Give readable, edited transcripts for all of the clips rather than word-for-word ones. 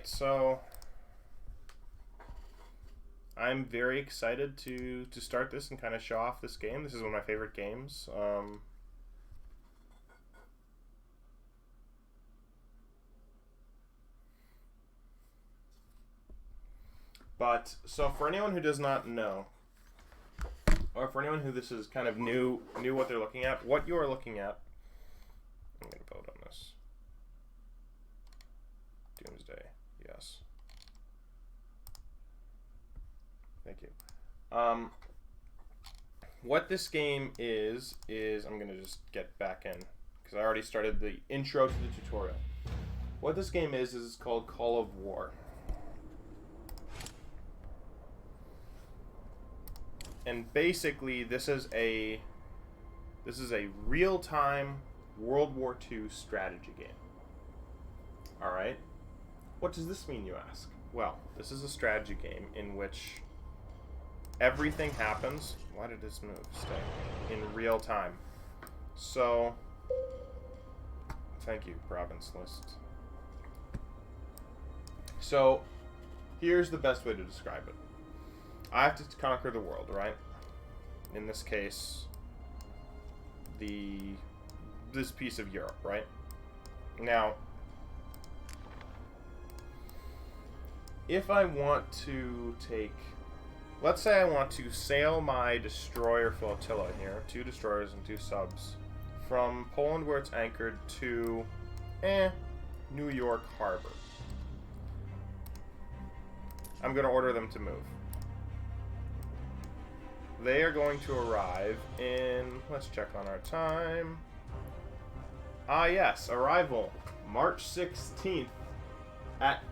Alright, so I'm very excited to start this and kind of show off this game. This is one of my favorite games. But, so for anyone who does not know, or for anyone who this is kind of knew what they're looking at, what you are looking at, I'm going to vote on this. Doomsday, yes. Thank you. What this game is I'm going to just get back in, because I already started the intro to the tutorial. What this game is called Call of War. And basically, this is a real-time World War II strategy game. Alright? What does this mean, you ask? Well, this is a strategy game in which everything happens... Why did this move stay? In real time. So, thank you, province list. So, here's the best way to describe it. I have to conquer the world, right? In this case, this piece of Europe, right? Now, if I want to take... Let's say I want to sail my destroyer flotilla here, 2 destroyers and 2 subs, from Poland where it's anchored to, New York Harbor. I'm going to order them to move. They are going to arrive in, let's check on our time. Ah yes, arrival, March 16th at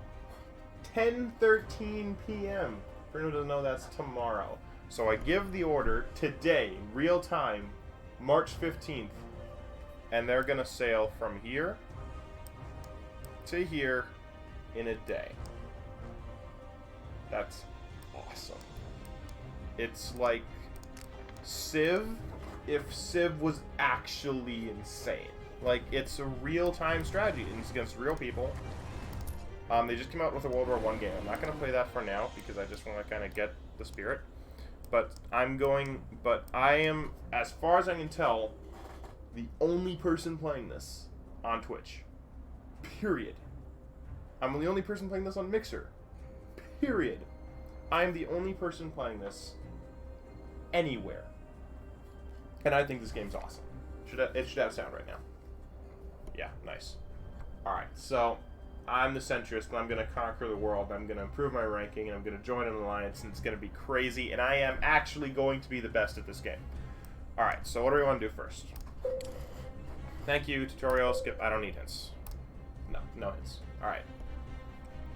10:13 p.m. For anyone who doesn't know, that's tomorrow. So I give the order today, real time, March 15th, and they're going to sail from here to here in a day. That's awesome. It's like Civ, if Civ was actually insane. Like, it's a real-time strategy, and it's against real people. They just came out with a World War I game. I'm not going to play that for now, because I just want to kind of get the spirit. But I am, as far as I can tell, the only person playing this on Twitch. Period. I'm the only person playing this on Mixer. Period. I'm the only person playing this anywhere. And I think this game's awesome. It should have sound right now. Yeah, nice. Alright, so I'm the centrist, and I'm going to conquer the world. I'm going to improve my ranking, and I'm going to join an alliance, and it's going to be crazy, and I am actually going to be the best at this game. Alright, so what do we want to do first? Thank you, tutorial, skip. I don't need hints. No hints. Alright.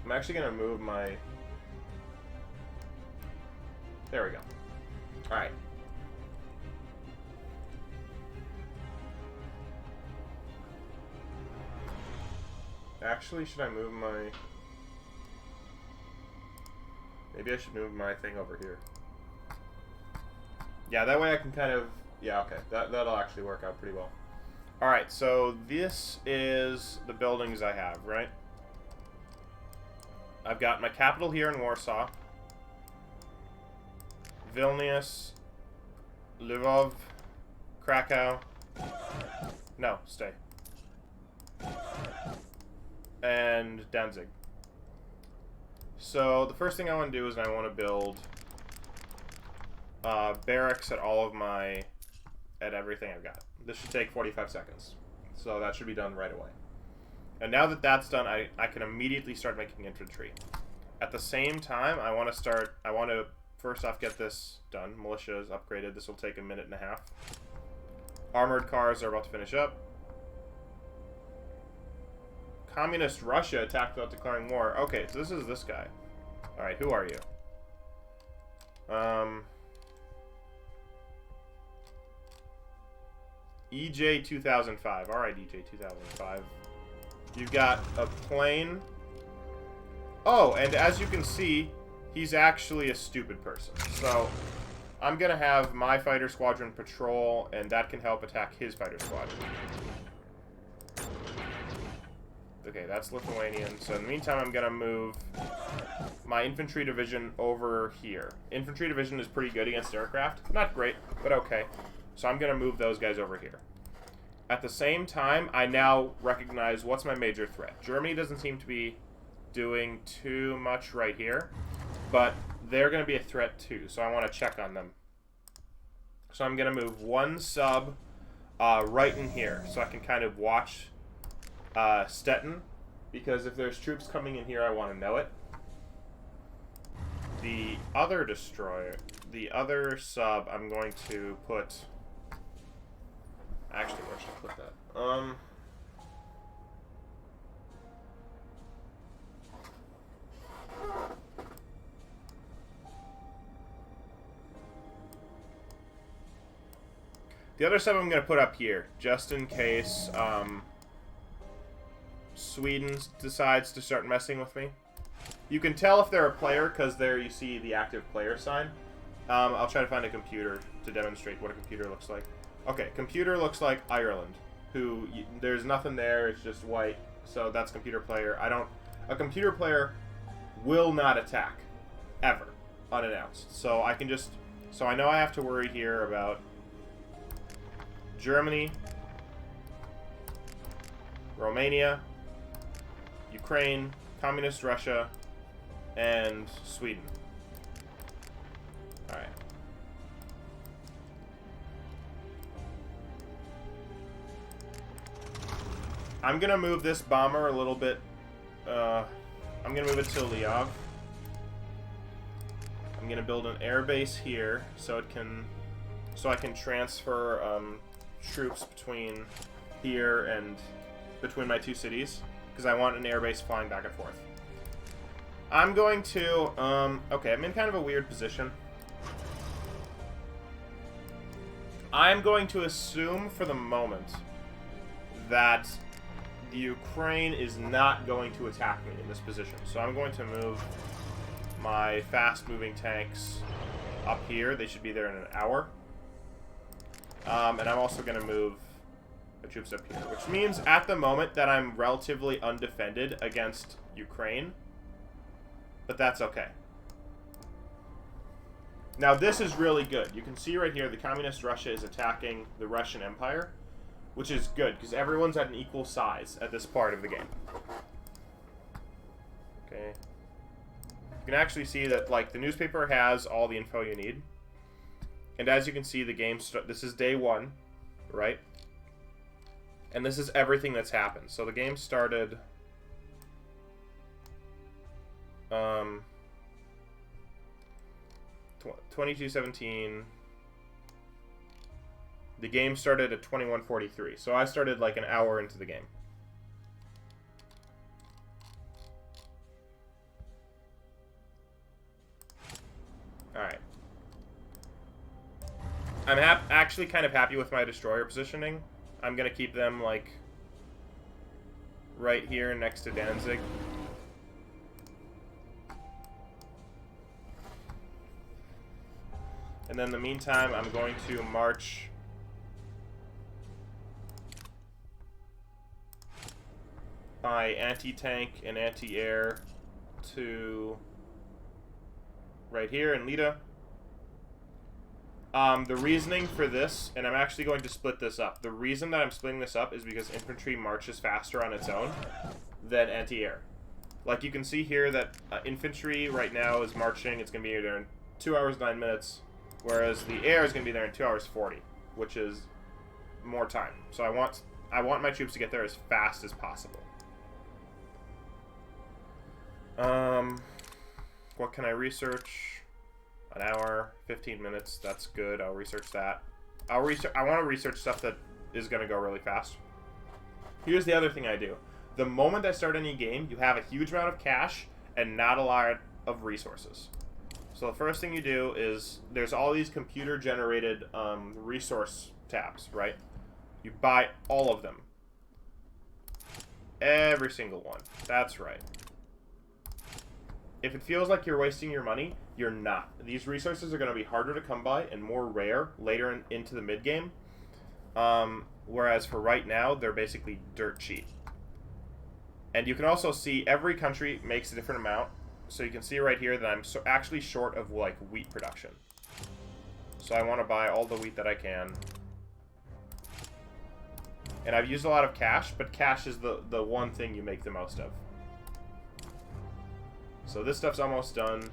I'm actually going to move my... There we go. Alright. Actually, should I move my... Maybe I should move my thing over here. Yeah, that way I can kind of... Yeah, okay. That'll actually work out pretty well. Alright, so this is the buildings I have, right? I've got my capital here in Warsaw. Vilnius, Lvov, Krakow. No, stay. And Danzig. So the first thing I want to do is I want to build barracks at at everything I've got. This should take 45 seconds. So that should be done right away. And now that that's done, I can immediately start making infantry. At the same time, I want to first off get this done. Militia is upgraded. This will take a minute and a half. Armored cars are about to finish up. Communist Russia attacked without declaring war. Okay, so this is this guy. Alright, who are you? EJ 2005. Alright, EJ 2005. You've got a plane. Oh, and as you can see, he's actually a stupid person. So, I'm going to have my fighter squadron patrol, and that can help attack his fighter squadron. Okay, that's Lithuanian. So in the meantime, I'm gonna move my infantry division over here. Infantry division is pretty good against aircraft. Not great, but okay. So I'm gonna move those guys over here. At the same time, I now recognize what's my major threat. Germany doesn't seem to be doing too much right here, but they're going to be a threat too, so I want to check on them. So I'm going to move one sub right in here, so I can kind of watch Stettin, because if there's troops coming in here, I want to know it. The other destroyer, the other sub, I'm going to put... Actually, where should I put that? The other sub I'm going to put up here, just in case Sweden decides to start messing with me. You can tell if they're a player, because there you see the active player sign. I'll try to find a computer to demonstrate what a computer looks like. Okay, computer looks like Ireland, who, there's nothing there, it's just white, so that's computer player. A computer player will not attack, ever, unannounced. So I can just, so I know I have to worry here about Germany, Romania, Ukraine, Communist Russia, and Sweden. Alright. I'm gonna move this bomber a little bit. I'm gonna move it to Lviv. I'm gonna build an air base here so I can transfer troops between here and between my two cities, because I want an air base flying back and forth. I'm going to okay, I'm in kind of a weird position. I'm going to assume for the moment that the Ukraine is not going to attack me in this position. So I'm going to move my fast-moving tanks up here. They should be there in an hour. And I'm also going to move the troops up here, which means at the moment that I'm relatively undefended against Ukraine. But that's okay. Now this is really good. You can see right here the Communist Russia is attacking the Russian Empire, which is good, because everyone's at an equal size at this part of the game. Okay. You can actually see that, like, the newspaper has all the info you need. And as you can see, the game... This is day 1, right? And this is everything that's happened. So the game started... 22:17... The game started at 21:43, so I started like an hour into the game. Alright. I'm actually kind of happy with my destroyer positioning. I'm going to keep them like right here next to Danzig. And then in the meantime, I'm going to march my anti-tank and anti-air to right here in Lida. The reasoning for this, and I'm actually going to split this up. The reason that I'm splitting this up is because infantry marches faster on its own than anti-air. Like you can see here that infantry right now is marching. It's going to be there in 2 hours 9 minutes, whereas the air is going to be there in 2 hours 40, which is more time. So I want my troops to get there as fast as possible. What can I research? An hour, 15 minutes. That's good. I'll research that. I want to research stuff that is going to go really fast. Here's the other thing I do. The moment I start any game, you have a huge amount of cash and not a lot of resources. So the first thing you do is there's all these computer-generated resource tabs, right? You buy all of them. Every single one. That's right. If it feels like you're wasting your money, you're not. These resources are going to be harder to come by and more rare later into the mid-game. Whereas for right now, they're basically dirt cheap. And you can also see every country makes a different amount. So you can see right here that I'm actually short of, like, wheat production. So I want to buy all the wheat that I can. And I've used a lot of cash, but cash is the one thing you make the most of. So this stuff's almost done.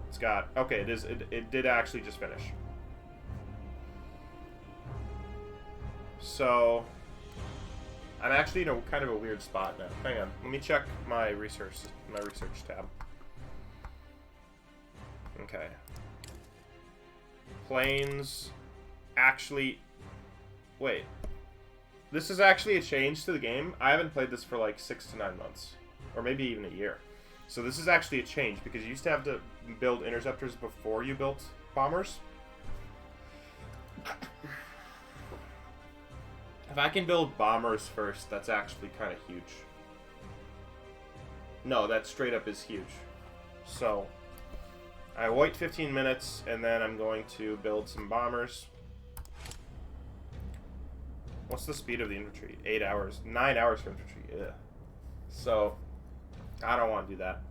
It's got... Okay, it did actually just finish. So... I'm actually in a kind of a weird spot now. Hang on. Let me check my research tab. Okay. Planes... Actually... Wait. This is actually a change to the game. I haven't played this for like 6 to 9 months. Or maybe even a year. So this is actually a change, because you used to have to build interceptors before you built bombers. If I can build bombers first, that's actually kind of huge. No, that straight up is huge. So, I wait 15 minutes, and then I'm going to build some bombers. What's the speed of the infantry? 8 hours. 9 hours for infantry. Ugh. So, I don't want to do that.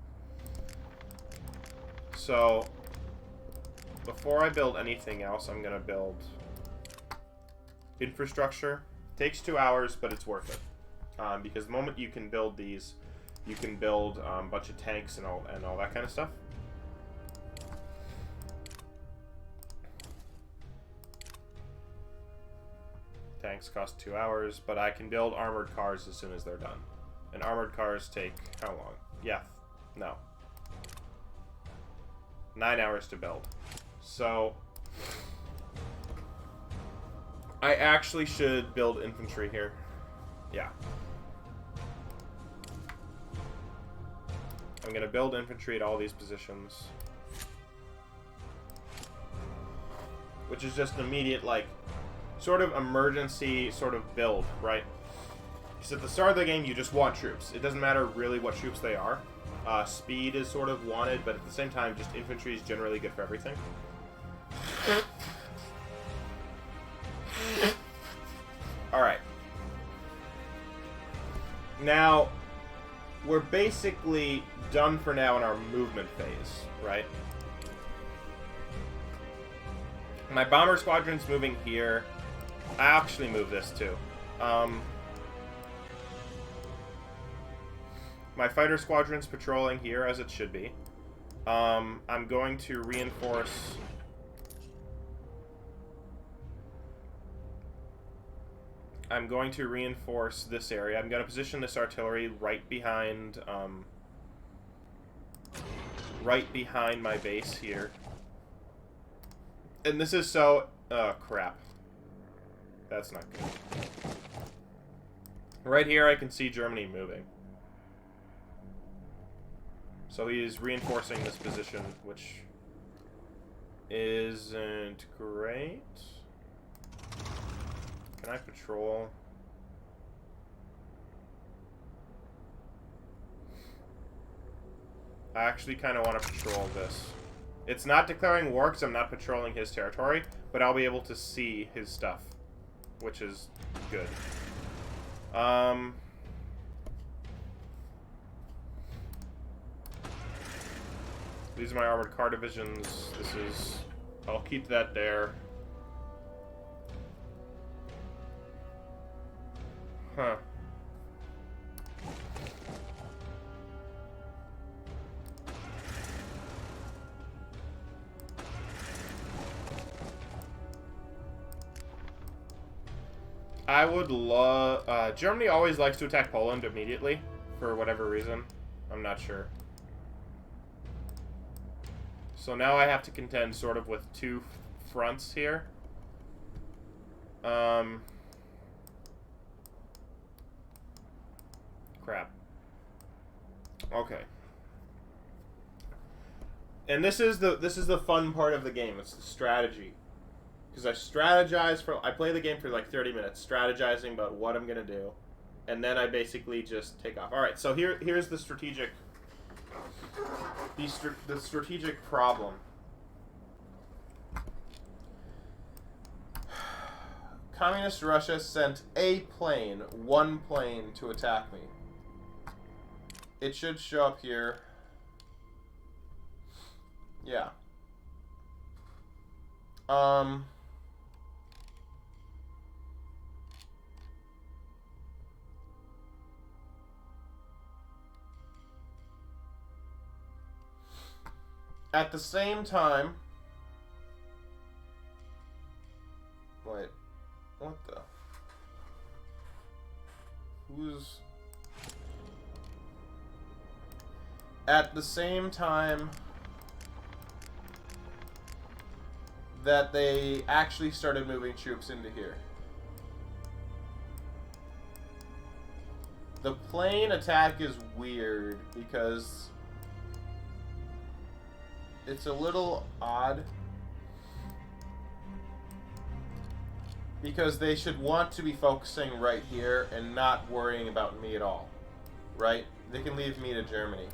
So, before I build anything else, I'm going to build infrastructure. Takes 2 hours, but it's worth it. Because the moment you can build these, you can build a bunch of tanks and all that kind of stuff. Tanks cost 2 hours, but I can build armored cars as soon as they're done. And armored cars take how long? Yeah, no. 9 hours to build. So, I actually should build infantry here. Yeah. I'm going to build infantry at all these positions. Which is just an immediate, like, sort of emergency sort of build, right? Because at the start of the game, you just want troops. It doesn't matter really what troops they are. Speed is sort of wanted, but at the same time, just infantry is generally good for everything. Alright. Now, we're basically done for now in our movement phase, right? My bomber squadron's moving here. I actually move this too. My fighter squadron's patrolling here, as it should be. I'm going to reinforce... this area. I'm going to position this artillery right behind my base here. And this is so... crap. That's not good. Right here, I can see Germany moving. So he is reinforcing this position, which isn't great. Can I patrol? I actually kind of want to patrol this. It's not declaring war because I'm not patrolling his territory, but I'll be able to see his stuff, which is good. These are my armored car divisions. This is... I'll keep that there. Huh. I would love... Germany always likes to attack Poland immediately, for whatever reason. I'm not sure. So now I have to contend sort of with two fronts here. Crap. Okay. And this is the fun part of the game. It's the strategy. Because I play the game for like 30 minutes, strategizing about what I'm gonna do, and then I basically just take off. All right, so here's the strategic problem. Communist Russia sent one plane to attack me. it should show up here. Yeah. At the same time... Wait. What the... Who's... At the same time that they actually started moving troops into here. The plane attack is weird because it's a little odd. Because they should want to be focusing right here and not worrying about me at all. Right? They can leave me to Germany.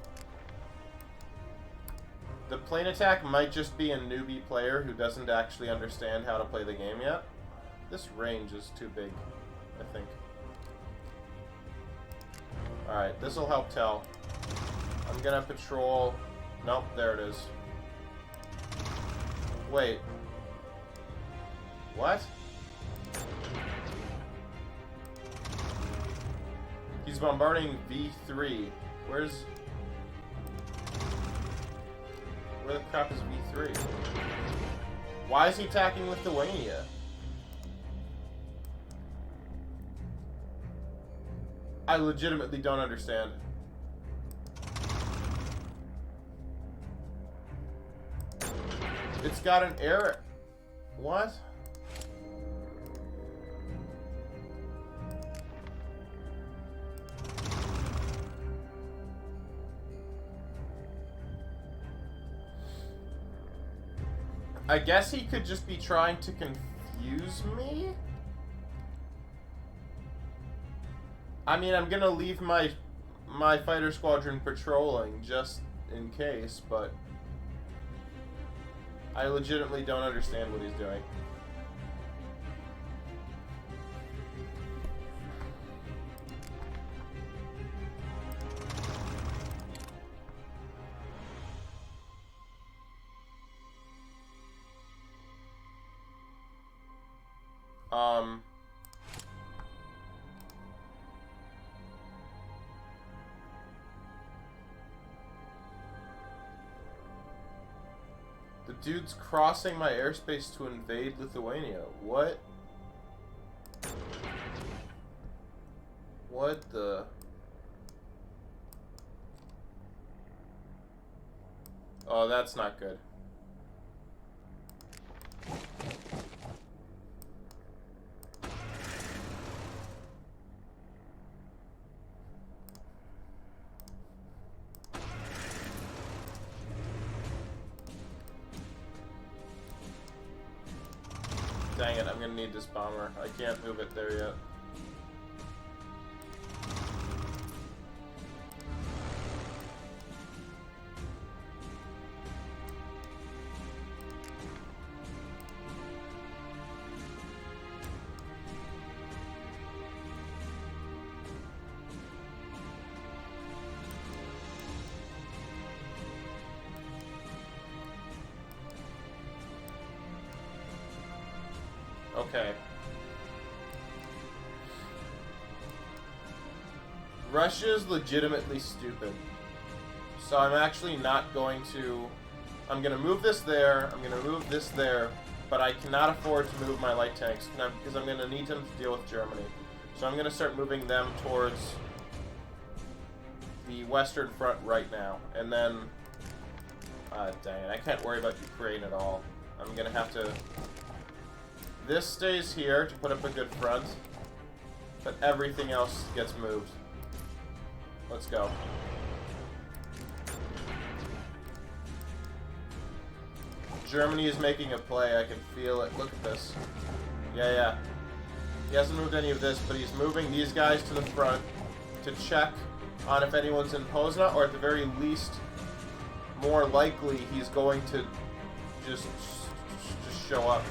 The plane attack might just be a newbie player who doesn't actually understand how to play the game yet. This range is too big, I think. Alright, this'll help tell. I'm gonna patrol... Nope, there it is. Wait. What? He's bombarding V3. Where's... Where the crap is V3? Why is he attacking Lithuania? I legitimately don't understand. It's got an error. What? I guess he could just be trying to confuse me? I mean, I'm gonna leave my fighter squadron patrolling just in case, but I legitimately don't understand what he's doing. The dude's crossing my airspace to invade Lithuania. What? What the... Oh, that's not good. Dang it, I'm gonna need this bomber. I can't move it there yet. Okay. Russia's legitimately stupid. So I'm actually not going to... I'm going to move this there, I'm going to move this there, but I cannot afford to move my light tanks because I'm going to need them to deal with Germany. So I'm going to start moving them towards the Western Front right now. And then... dang it, I can't worry about Ukraine at all. I'm going to have to... This stays here to put up a good front, but everything else gets moved. Let's go. Germany is making a play. I can feel it. Look at this. Yeah. He hasn't moved any of this, but he's moving these guys to the front to check on if anyone's in Poznan, or at the very least, more likely, he's going to just show up.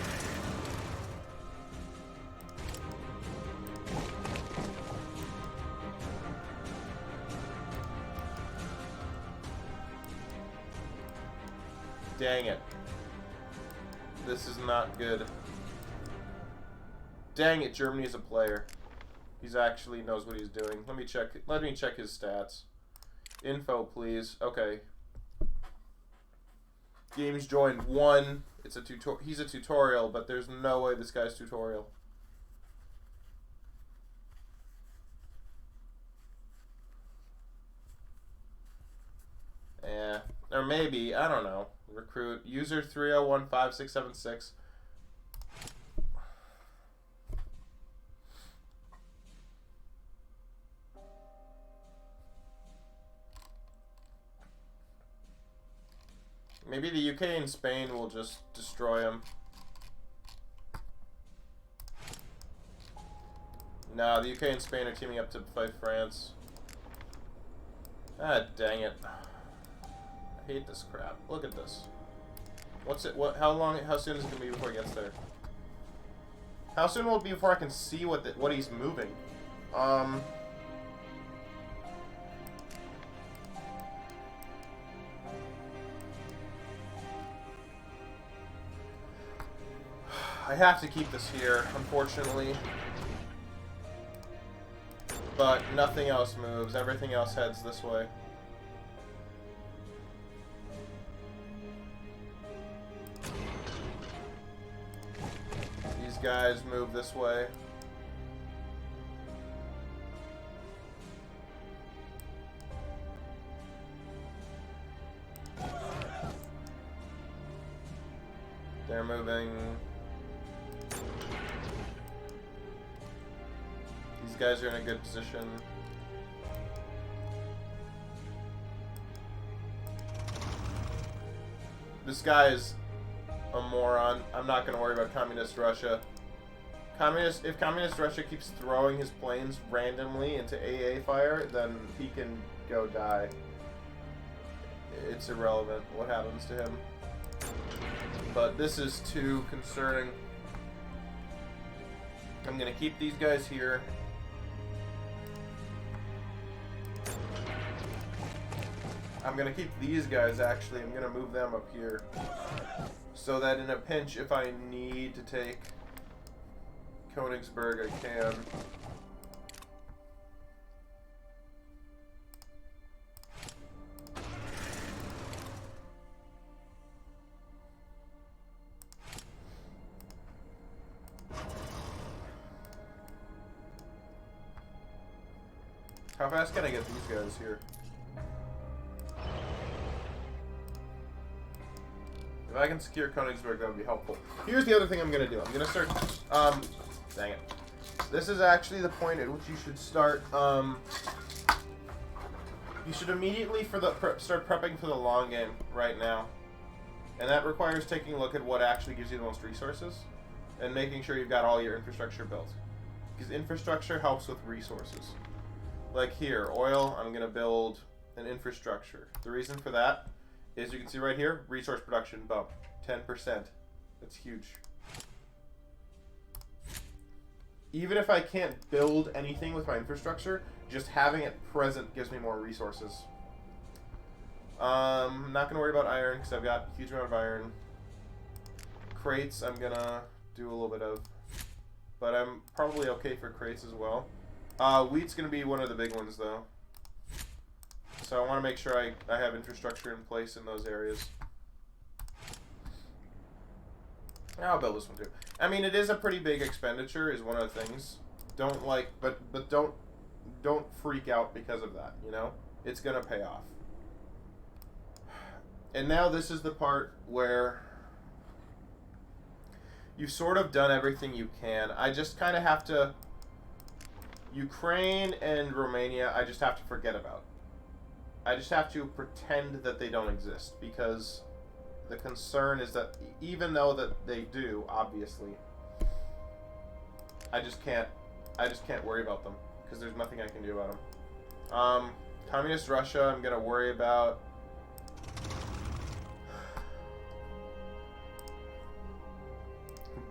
Dang it. This is not good. Dang it, Germany is a player. He's actually knows what he's doing. Let me check his stats. Info, please. Okay. Games joined 1. It's a he's a tutorial, but there's no way this guy's tutorial. Yeah. Or maybe, I don't know. Recruit. User 30156676. Maybe the UK and Spain will just destroy him. No, the UK and Spain are teaming up to fight France. Ah, dang it. I hate this crap. Look at this. What's it? How soon is it gonna be before it gets there? How soon will it be before I can see what he's moving? I have to keep this here, unfortunately. But nothing else moves. Everything else heads this way. These guys move this way. They're moving. These guys are in a good position. This guy is a moron. I'm not going to worry about Communist Russia. If Communist Russia keeps throwing his planes randomly into AA fire, then he can go die. It's irrelevant what happens to him. But this is too concerning. I'm going to keep these guys here. I'm going to keep these guys, actually. I'm going to move them up here. So that in a pinch, if I need to take Königsberg, I can. How fast can I get these guys here? If I can secure Königsberg, that would be helpful. Here's the other thing I'm going to do. I'm going to start... dang it. This is actually the point at which you should start... you should immediately start prepping for the long game right now. And that requires taking a look at what actually gives you the most resources. And making sure you've got all your infrastructure built. Because infrastructure helps with resources. Like here, oil, I'm going to build an infrastructure. The reason for that is, you can see right here, resource production bump, 10%. That's huge. Even if I can't build anything with my infrastructure, just having it present gives me more resources. I'm not going to worry about iron, because I've got a huge amount of iron. Crates, I'm going to do a little bit of. But I'm probably okay for crates as well. Wheat's going to be one of the big ones, though. So I want to make sure I have infrastructure in place in those areas. I'll build this one too. I mean, it is a pretty big expenditure, is one of the things. But don't freak out because of that, you know? It's going to pay off. And now this is the part where you've sort of done everything you can. I just kind of have to... Ukraine and Romania, I just have to forget about. I just have to pretend that they don't exist, because the concern is that even though that they do, obviously, I just can't worry about them, because there's nothing I can do about them. Communist Russia, I'm gonna worry about.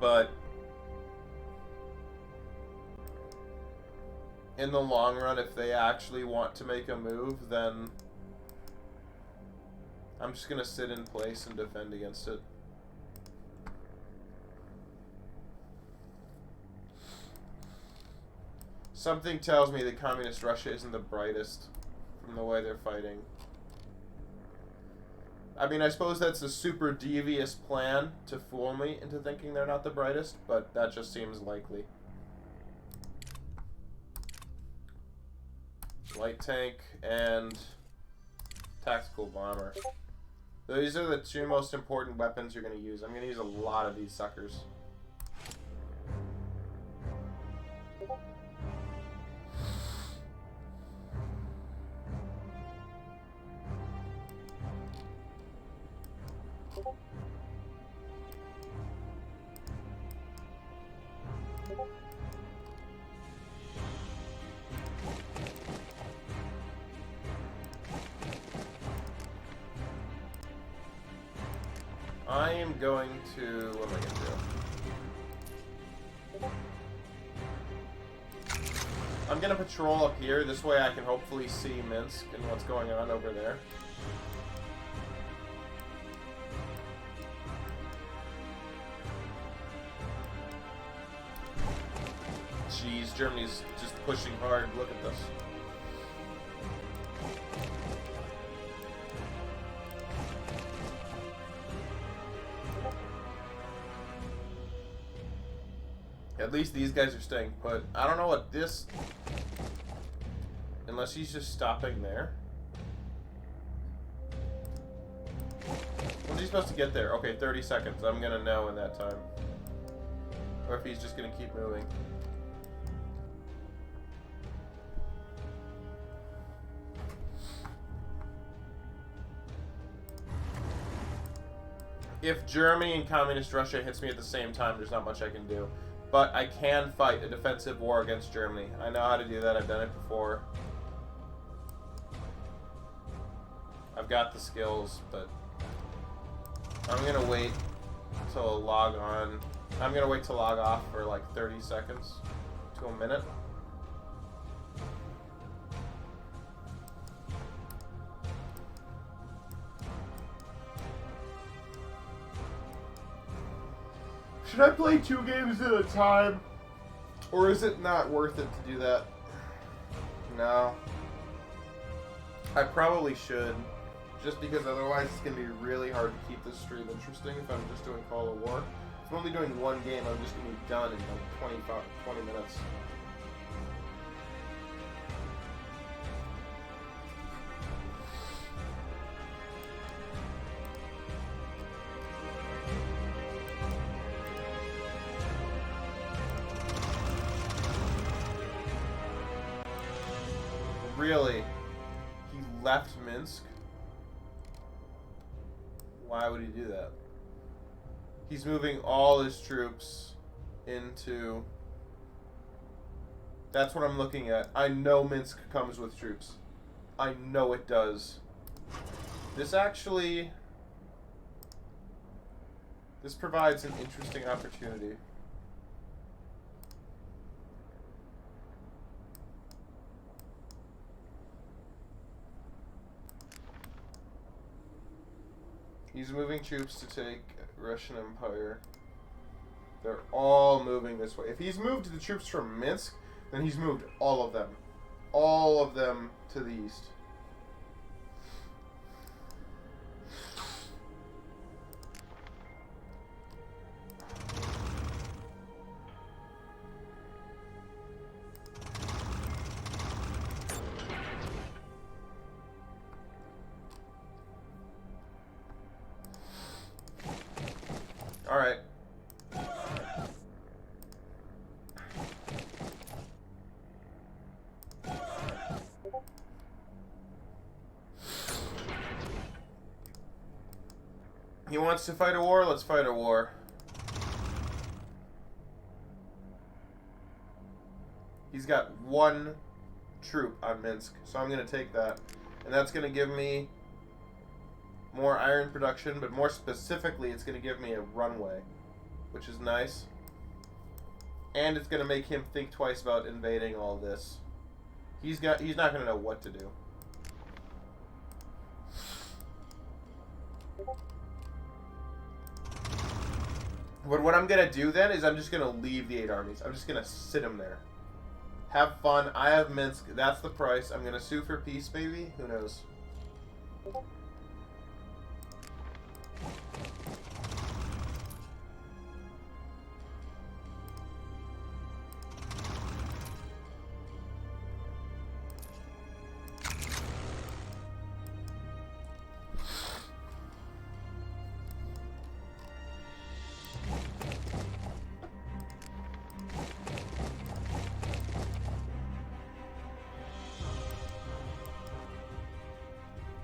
But in the long run, if they actually want to make a move, then I'm just gonna sit in place and defend against it. Something tells me that Communist Russia isn't the brightest from the way they're fighting. I mean, I suppose that's a super devious plan to fool me into thinking they're not the brightest, but that just seems likely. Light tank and tactical bomber. These are the two most important weapons you're going to use. I'm going to use a lot of these suckers. I am going to... what am I going to do? I'm going to patrol up here. This way I can hopefully see Minsk and what's going on over there. Jeez, Germany's just pushing hard. Look at this. At least these guys are staying put. I don't know what this... unless he's just stopping there. When's he supposed to get there? Okay, 30 seconds. I'm gonna know in that time. Or if he's just gonna keep moving. If Germany and Communist Russia hits me at the same time, there's not much I can do. But I can fight a defensive war against Germany. I know how to do that. I've done it before. I've got the skills, but I'm going to wait till log on. I'm going to wait to log off for like 30 seconds to a minute. Should I play 2 games at a time? Or is it not worth it to do that? No. I probably should. Just because otherwise it's going to be really hard to keep this stream interesting if I'm just doing Call of War. If I'm only doing 1 game, I'm just going to be done in like 20 minutes. Really? He left Minsk? Why would he do that? He's moving all his troops into... That's what I'm looking at. I know Minsk comes with troops. I know it does. This actually... This provides an interesting opportunity. He's moving troops to take Russian Empire. They're all moving this way. If he's moved the troops from Minsk, then he's moved all of them. All of them to the east. Alright. He wants to fight a war? Let's fight a war. He's got 1 troop on Minsk, so I'm going to take that. And that's going to give me more iron production, but more specifically, it's going to give me a runway, which is nice. And it's going to make him think twice about invading all this. He's not going to know what to do. But what I'm gonna do then is I'm just gonna leave the 8 armies. I'm just gonna sit them there. Have fun. I have Minsk. That's the price. I'm gonna sue for peace, maybe? Who knows?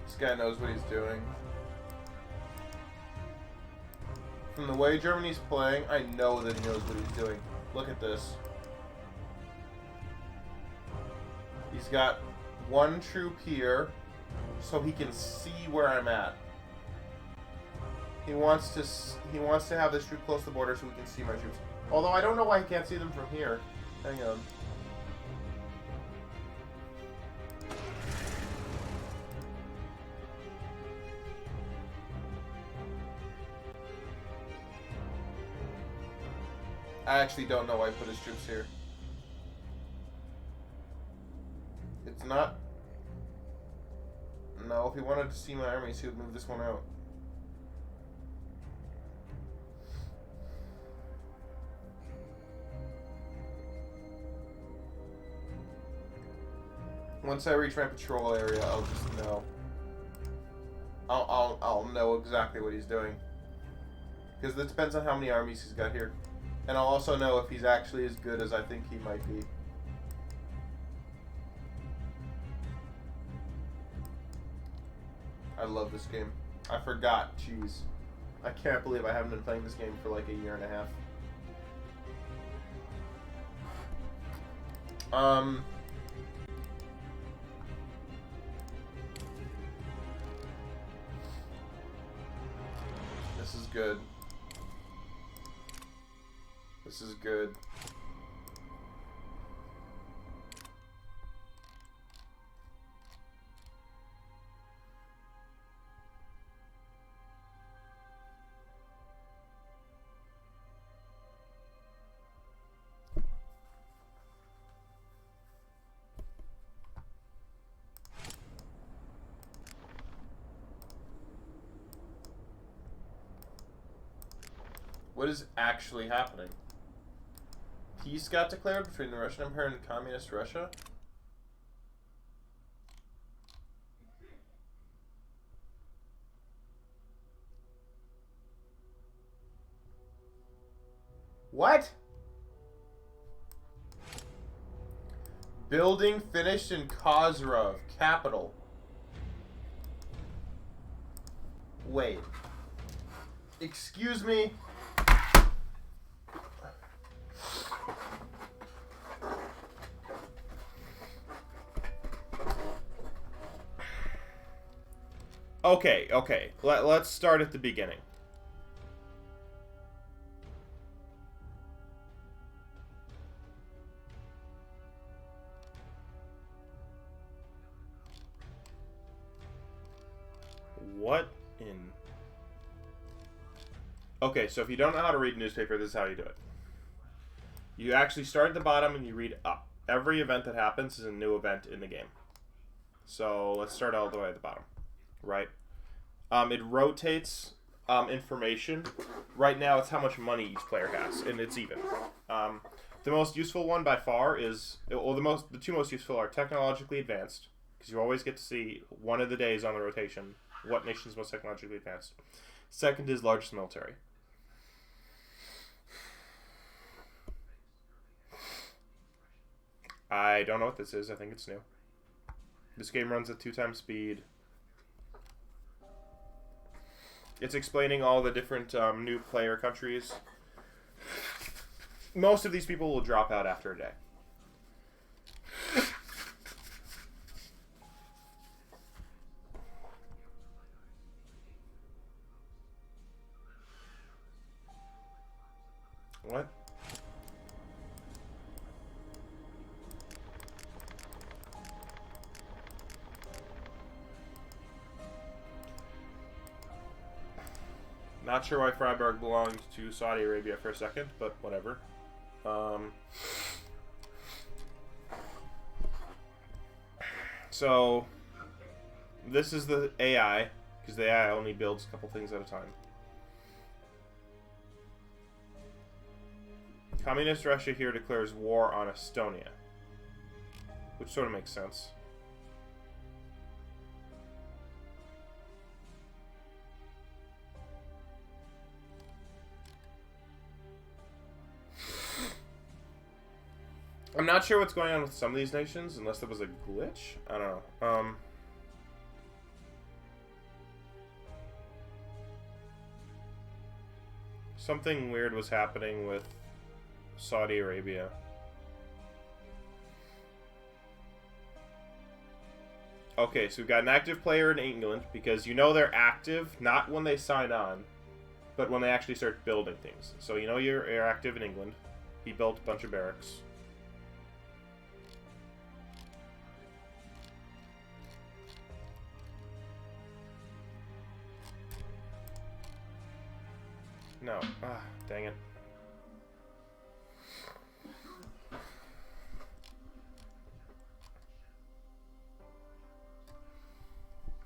This guy knows what he's doing. From the way Germany's playing, I know that he knows what he's doing. Look at this. He's got 1 troop here, so he can see where I'm at. He wants to have this troop close to the border so we can see my troops. Although I don't know why he can't see them from here. Hang on. I actually don't know why he put his troops here. It's not... No, if he wanted to see my armies, he would move this one out. Once I reach my patrol area, I'll just know. I'll know exactly what he's doing. Because it depends on how many armies he's got here. And I'll also know if he's actually as good as I think he might be. I love this game. I forgot. Jeez. I can't believe I haven't been playing this game for like a year and a half. This is good. This is good. What is actually happening? Peace got declared between the Russian Empire and Communist Russia? What? Building finished in Khosrov, capital. Wait. Excuse me? Okay. Let's start at the beginning. What in... Okay, so if you don't know how to read a newspaper, this is how you do it. You actually start at the bottom and you read up. Every event that happens is a new event in the game. So let's start all the way at the bottom. Right? It rotates information. Right now, it's how much money each player has, and it's even. The most useful one by far is, well, the two most useful are technologically advanced, because you always get to see one of the days on the rotation what nation is most technologically advanced. Second is largest military. I don't know what this is. I think it's new. This game runs at 2 times speed. It's explaining all the different new player countries. Most of these people will drop out after a day. What? Not sure why Freiburg belonged to Saudi Arabia for a second, but whatever. So, this is the AI, because the AI only builds a couple things at a time. Communist Russia here declares war on Estonia, which sort of makes sense. I'm not sure what's going on with some of these nations, unless there was a glitch. I don't know. Something weird was happening with Saudi Arabia. Okay, so we've got an active player in England, because you know they're active, not when they sign on, but when they actually start building things. So you know you're active in England. He built a bunch of barracks. No. Ah, dang it.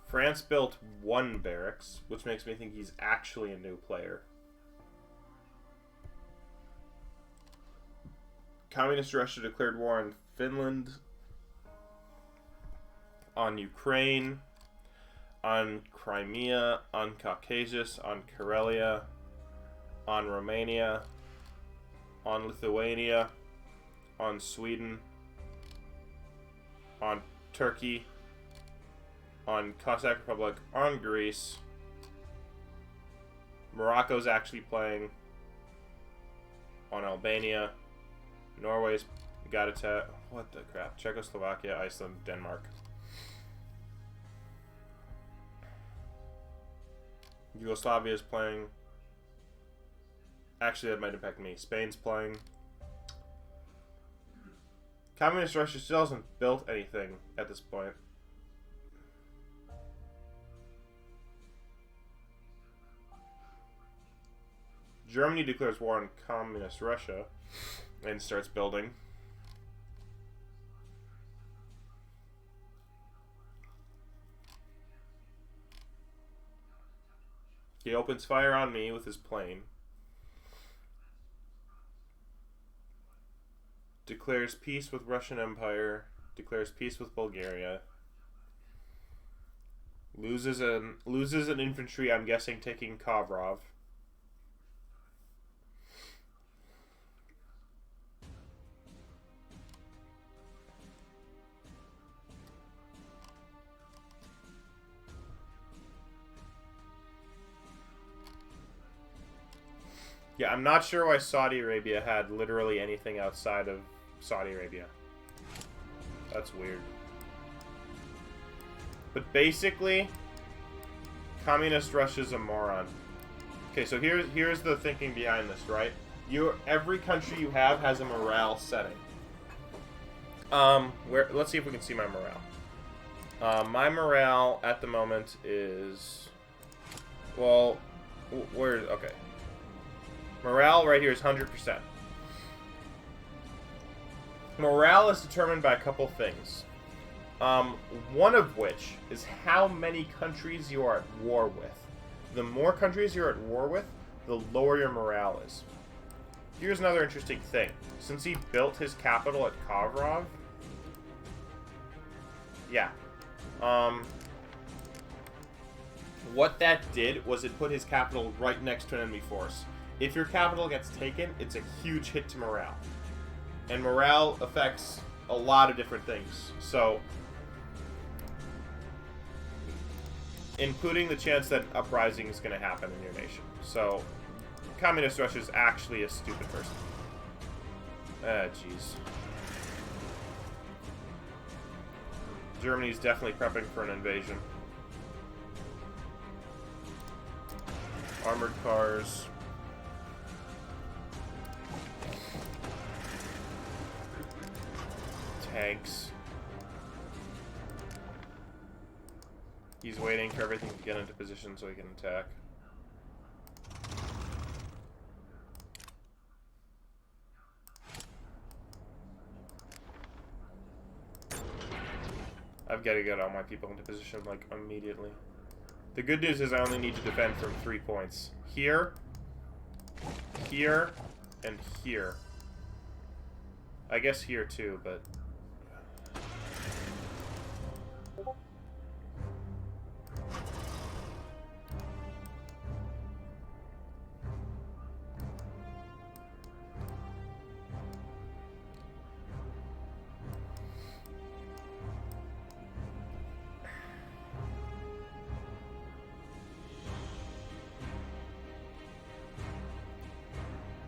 France built 1 barracks, which makes me think he's actually a new player. Communist Russia declared war on Finland, on Ukraine, on Crimea, on Caucasus, on Karelia, on Romania, on Lithuania, on Sweden, on Turkey, on Cossack Republic, on Greece. Morocco's actually playing, on Albania. Norway's got what the crap? Czechoslovakia, Iceland, Denmark. Yugoslavia's playing. Actually, that might impact me. Spain's playing. Communist Russia still hasn't built anything at this point. Germany declares war on Communist Russia and starts building. He opens fire on me with his plane. Declares peace with Russian Empire. Declares peace with Bulgaria. Loses an infantry, I'm guessing, taking Kovrov. Yeah, I'm not sure why Saudi Arabia had literally anything outside of Saudi Arabia. That's weird. But basically, Communist Russia's a moron. Okay, so here's the thinking behind this, right? Every country you have has a morale setting. Let's see if we can see my morale. My morale at the moment is, well, okay. Morale right here is 100%. Morale is determined by a couple things. One of which is how many countries you are at war with. The more countries you're at war with, the lower your morale is. Here's another interesting thing. Since he built his capital at Kovrov, yeah. What that did was it put his capital right next to an enemy force. If your capital gets taken, it's a huge hit to morale. And morale affects a lot of different things. So, including the chance that uprising is going to happen in your nation. So, Communist Russia is actually a stupid person. Jeez. Germany's definitely prepping for an invasion. Armored cars. Tanks. He's waiting for everything to get into position so he can attack. I've got to get all my people into position, like, immediately. The good news is I only need to defend from 3 points. Here, here, and here. I guess here too, but...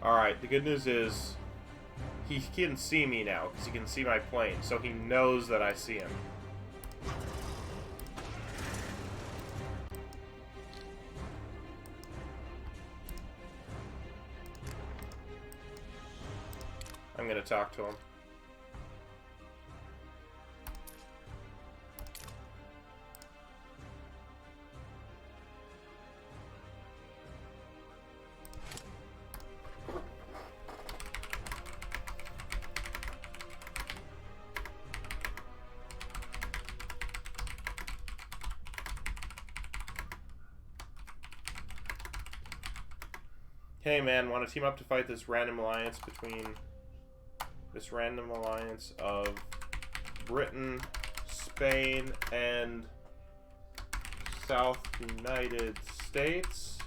Alright, the good news is he can see me now, because he can see my plane, so he knows that I see him. I'm gonna talk to him. Hey man, want to team up to fight this random alliance of Britain, Spain, and South United States?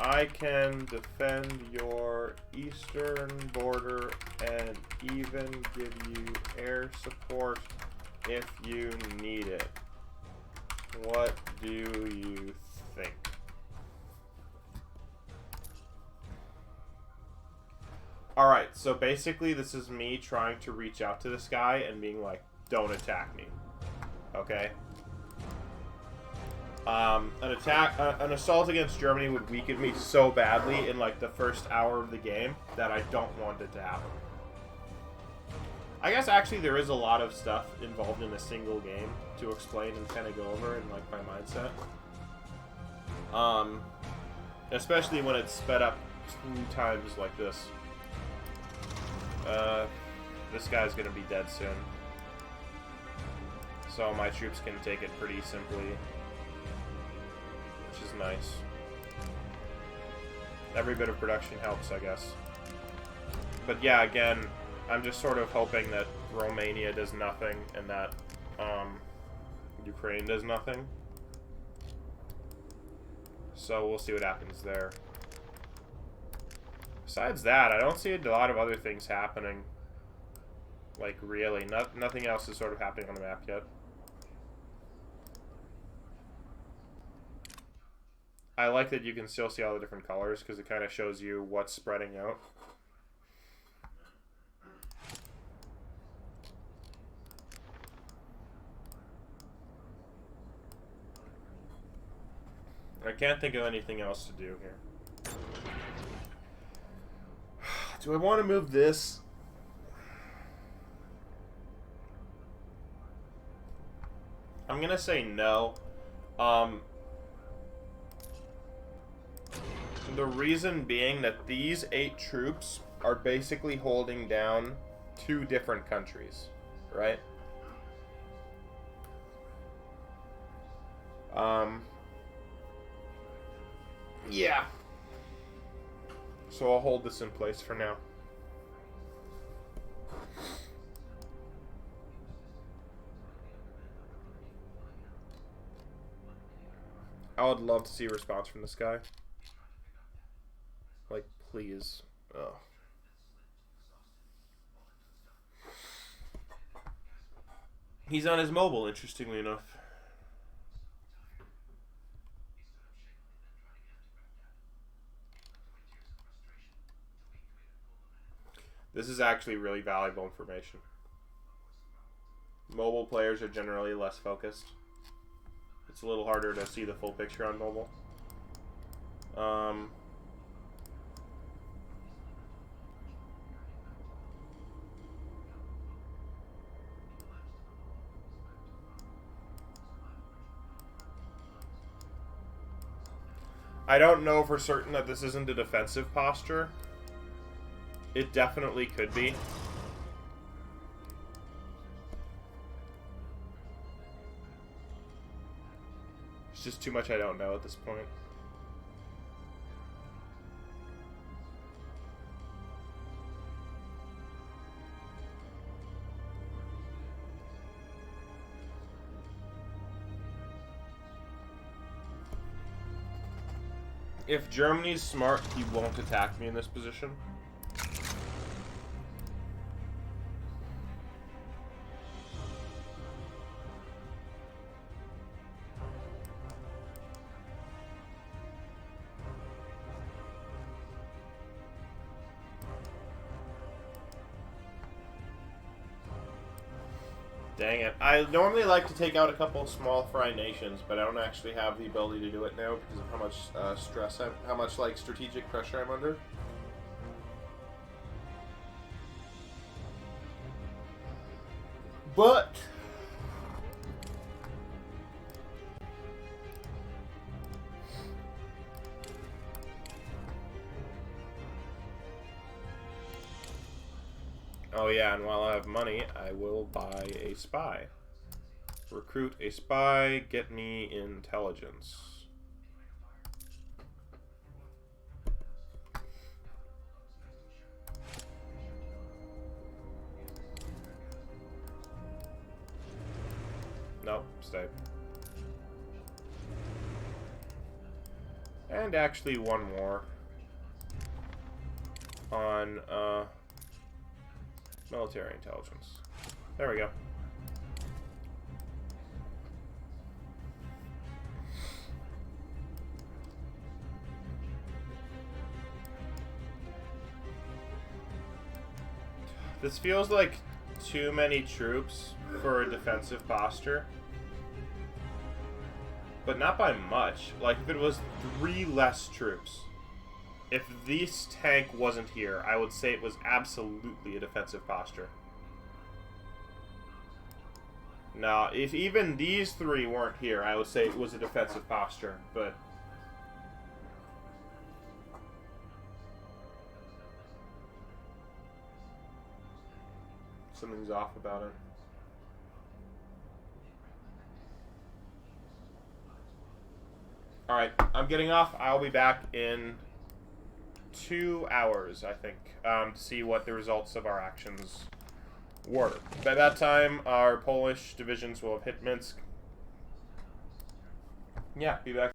I can defend your eastern border and even give you air support if you need it. What do you think? Alright, so basically this is me trying to reach out to this guy and being like, don't attack me. Okay? An assault against Germany would weaken me so badly in like the first hour of the game that I don't want it to happen. I guess actually there is a lot of stuff involved in a single game to explain and kind of go over in like my mindset. Especially when it's sped up 2 times like this. This guy's gonna be dead soon. So my troops can take it pretty simply. Which is nice. Every bit of production helps, I guess. But yeah, again, I'm just sort of hoping that Romania does nothing and that Ukraine does nothing. So we'll see what happens there. Besides that, I don't see a lot of other things happening. Like, really. Nothing else is sort of happening on the map yet. I like that you can still see all the different colors, because it kind of shows you what's spreading out. I can't think of anything else to do here. Do I want to move this? I'm going to say no. The reason being that these 8 troops are basically holding down 2 different countries, right? Yeah. So I'll hold this in place for now. I would love to see a response from this guy. Like, please. Oh. He's on his mobile, interestingly enough. This is actually really valuable information. Mobile players are generally less focused. It's a little harder to see the full picture on mobile. I don't know for certain that this isn't a defensive posture. It definitely could be. It's just too much I don't know at this point. If Germany's smart, he won't attack me in this position. Dang it. I normally like to take out a couple small fry nations, but I don't actually have the ability to do it now because of how much stress how much, like, strategic pressure I'm under. But oh yeah, and while I have money, I will buy a spy. Recruit a spy, get me intelligence. Nope, stay. And actually one more. On, military intelligence. There we go. This feels like too many troops for a defensive posture. But not by much. Like, if it was 3 less troops. If this tank wasn't here, I would say it was absolutely a defensive posture. Now, if even these 3 weren't here, I would say it was a defensive posture, but... something's off about it. Alright, I'm getting off. I'll be back in 2 hours, I think, to see what the results of our actions were. By that time, our Polish divisions will have hit Minsk. Yeah, be back.